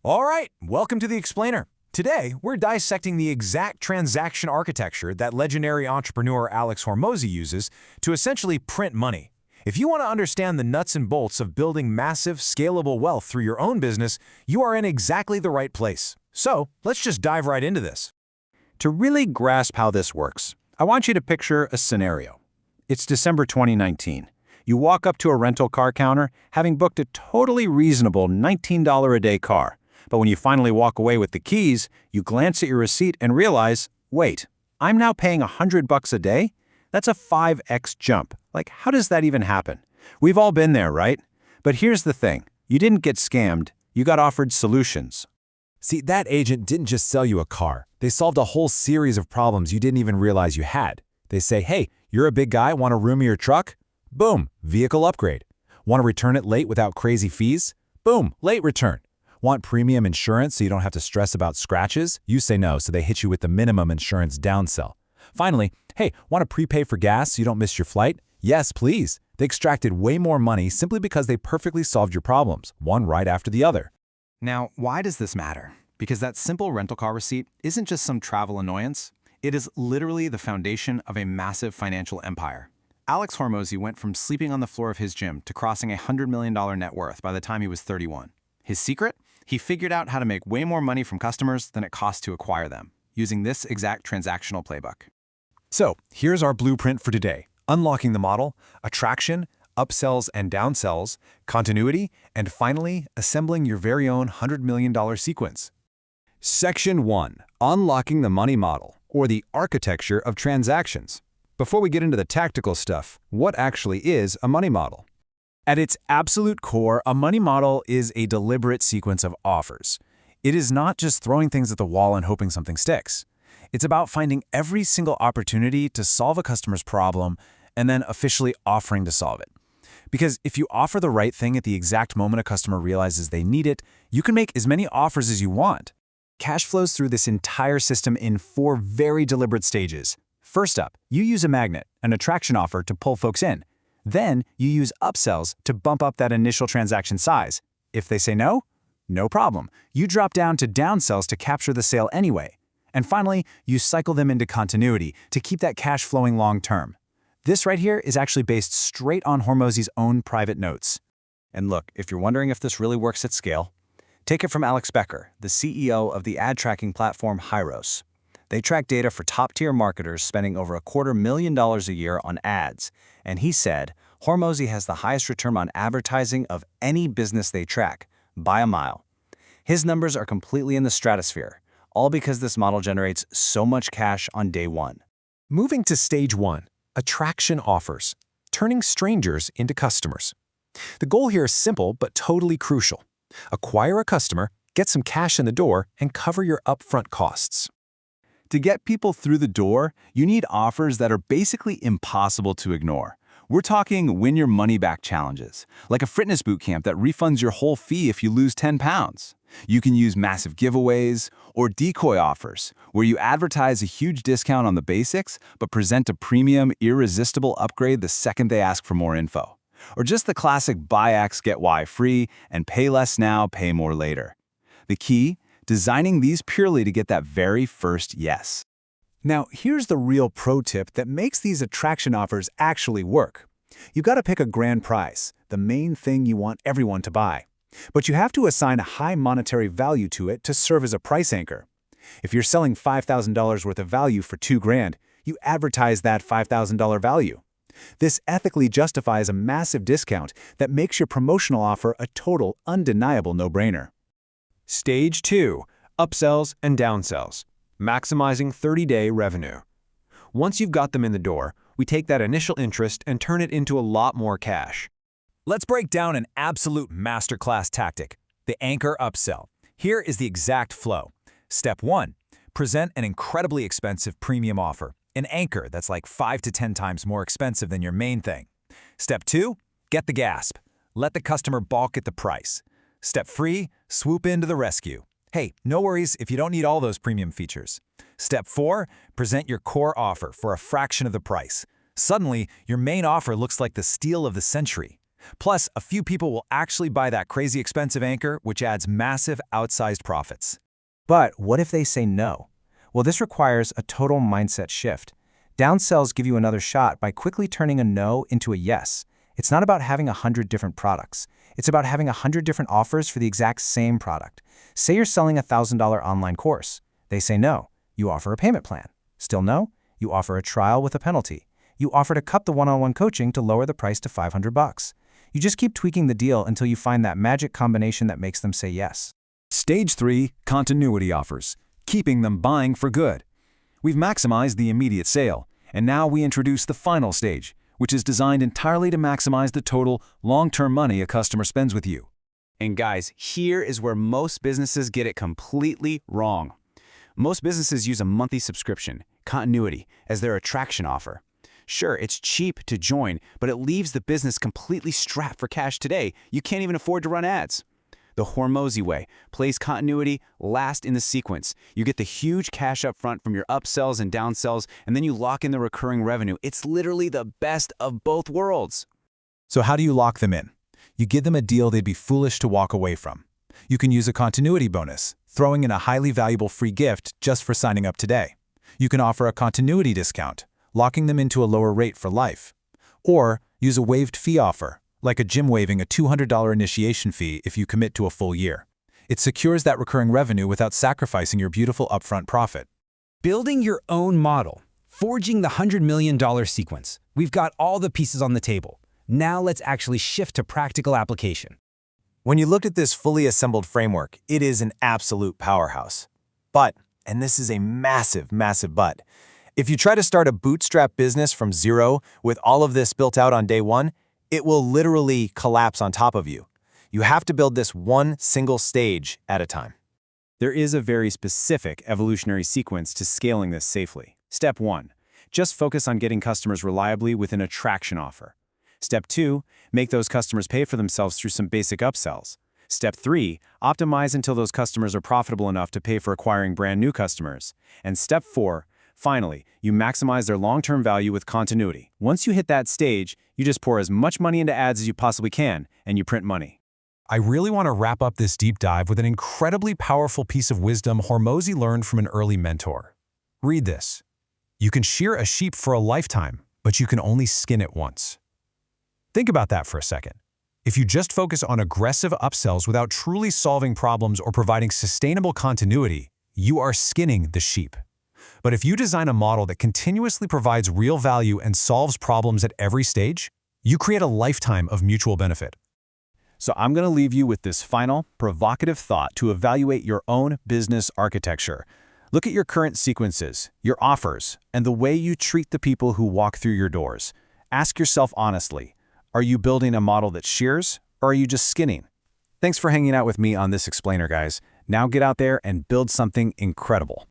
All right, welcome to The Explainer. Today, we're dissecting the exact transaction architecture that legendary entrepreneur Alex Hormozi uses to essentially print money. If you want to understand the nuts and bolts of building massive, scalable wealth through your own business, you are in exactly the right place. So, let's just dive right into this. To really grasp how this works, I want you to picture a scenario. It's December 2019. You walk up to a rental car counter, having booked a totally reasonable $19 a day car. But when you finally walk away with the keys, you glance at your receipt and realize, wait, I'm now paying $100 a day? That's a 5x jump. Like, how does that even happen? We've all been there, right? But here's the thing. You didn't get scammed. You got offered solutions. See, that agent didn't just sell you a car. They solved a whole series of problems you didn't even realize you had. They say, hey, you're a big guy, want a roomier truck? Boom, vehicle upgrade. Want to return it late without crazy fees? Boom, late return. Want premium insurance so you don't have to stress about scratches? You say no, so they hit you with the minimum insurance downsell. Finally, hey, want to prepay for gas so you don't miss your flight? Yes, please. They extracted way more money simply because they perfectly solved your problems, one right after the other. Now, why does this matter? Because that simple rental car receipt isn't just some travel annoyance. It is literally the foundation of a massive financial empire. Alex Hormozi went from sleeping on the floor of his gym to crossing a $100 million net worth by the time he was 31. His secret? He figured out how to make way more money from customers than it costs to acquire them, using this exact transactional playbook. So, here's our blueprint for today. Unlocking the model, attraction, upsells and downsells, continuity, and finally, assembling your very own $100 million sequence. Section 1. Unlocking the money model, or the architecture of transactions. Before we get into the tactical stuff, what actually is a money model? At its absolute core, a money model is a deliberate sequence of offers. It is not just throwing things at the wall and hoping something sticks. It's about finding every single opportunity to solve a customer's problem and then officially offering to solve it. Because if you offer the right thing at the exact moment a customer realizes they need it, you can make as many offers as you want. Cash flows through this entire system in 4 very deliberate stages. First up, you use a magnet, an attraction offer, to pull folks in. Then, you use upsells to bump up that initial transaction size. If they say no, no problem. You drop down to downsells to capture the sale anyway. And finally, you cycle them into continuity to keep that cash flowing long term. This right here is actually based straight on Hormozi's own private notes. And look, if you're wondering if this really works at scale, take it from Alex Becker, the CEO of the ad tracking platform Hyros. They track data for top-tier marketers spending over $250,000 a year on ads, and he said, Hormozi has the highest return on advertising of any business they track, by a mile. His numbers are completely in the stratosphere, all because this model generates so much cash on day one. Moving to stage 1, attraction offers, turning strangers into customers. The goal here is simple but totally crucial. Acquire a customer, get some cash in the door, and cover your upfront costs. To get people through the door, you need offers that are basically impossible to ignore. We're talking win your money back challenges, like a fitness boot camp that refunds your whole fee if you lose 10 pounds. You can use massive giveaways or decoy offers, where you advertise a huge discount on the basics, but present a premium, irresistible upgrade the second they ask for more info. Or just the classic buy X, get Y free, and pay less now, pay more later. The key? Designing these purely to get that very first yes. Now, here's the real pro tip that makes these attraction offers actually work. You gotta pick a grand prize, the main thing you want everyone to buy. But you have to assign a high monetary value to it to serve as a price anchor. If you're selling $5,000 worth of value for $2,000, you advertise that $5,000 value. This ethically justifies a massive discount that makes your promotional offer a total, undeniable no-brainer. Stage 2. Upsells and downsells. Maximizing 30-day revenue. Once you've got them in the door, we take that initial interest and turn it into a lot more cash. Let's break down an absolute masterclass tactic, the anchor upsell. Here is the exact flow. Step 1. Present an incredibly expensive premium offer, an anchor that's like 5 to 10 times more expensive than your main thing. Step 2. Get the gasp. Let the customer balk at the price. Step 3. Swoop in to the rescue. Hey, no worries if you don't need all those premium features. Step 4. Present your core offer for a fraction of the price. Suddenly, your main offer looks like the steal of the century. Plus, a few people will actually buy that crazy expensive anchor, which adds massive outsized profits. But what if they say no? Well, this requires a total mindset shift. Downsells give you another shot by quickly turning a no into a yes. It's not about having 100 different products. It's about having 100 different offers for the exact same product. Say you're selling a $1,000 online course. They say no. You offer a payment plan. Still no? You offer a trial with a penalty. You offer to cut the one-on-one coaching to lower the price to $500. You just keep tweaking the deal until you find that magic combination that makes them say yes. Stage 3, continuity offers, keeping them buying for good. We've maximized the immediate sale, and now we introduce the final stage, which is designed entirely to maximize the total long-term money a customer spends with you. And guys, here is where most businesses get it completely wrong. Most businesses use a monthly subscription, continuity, as their attraction offer. Sure, it's cheap to join, but it leaves the business completely strapped for cash today. You can't even afford to run ads. The Hormozi way plays continuity last in the sequence. You get the huge cash up front from your upsells and downsells, and then you lock in the recurring revenue. It's literally the best of both worlds. So how do you lock them in? You give them a deal they'd be foolish to walk away from. You can use a continuity bonus, throwing in a highly valuable free gift just for signing up today. You can offer a continuity discount, locking them into a lower rate for life. Or use a waived fee offer, like a gym waiving a $200 initiation fee if you commit to a full year. It secures that recurring revenue without sacrificing your beautiful upfront profit. Building your own model, forging the $100 million sequence. We've got all the pieces on the table. Now let's actually shift to practical application. When you look at this fully assembled framework, it is an absolute powerhouse. But, and this is a massive, massive but, if you try to start a bootstrap business from zero with all of this built out on day one, it will literally collapse on top of you. You have to build this one single stage at a time. There is a very specific evolutionary sequence to scaling this safely. Step 1. Just focus on getting customers reliably with an attraction offer. Step 2. Make those customers pay for themselves through some basic upsells. Step 3. Optimize until those customers are profitable enough to pay for acquiring brand new customers. And Step 4. Finally, you maximize their long-term value with continuity. Once you hit that stage, you just pour as much money into ads as you possibly can, and you print money. I really want to wrap up this deep dive with an incredibly powerful piece of wisdom Hormozi learned from an early mentor. Read this. You can shear a sheep for a lifetime, but you can only skin it once. Think about that for a second. If you just focus on aggressive upsells without truly solving problems or providing sustainable continuity, you are skinning the sheep. But if you design a model that continuously provides real value and solves problems at every stage, you create a lifetime of mutual benefit. So I'm going to leave you with this final, provocative thought to evaluate your own business architecture. Look at your current sequences, your offers, and the way you treat the people who walk through your doors. Ask yourself honestly, are you building a model that shears, or are you just skinning? Thanks for hanging out with me on this explainer, guys. Now get out there and build something incredible.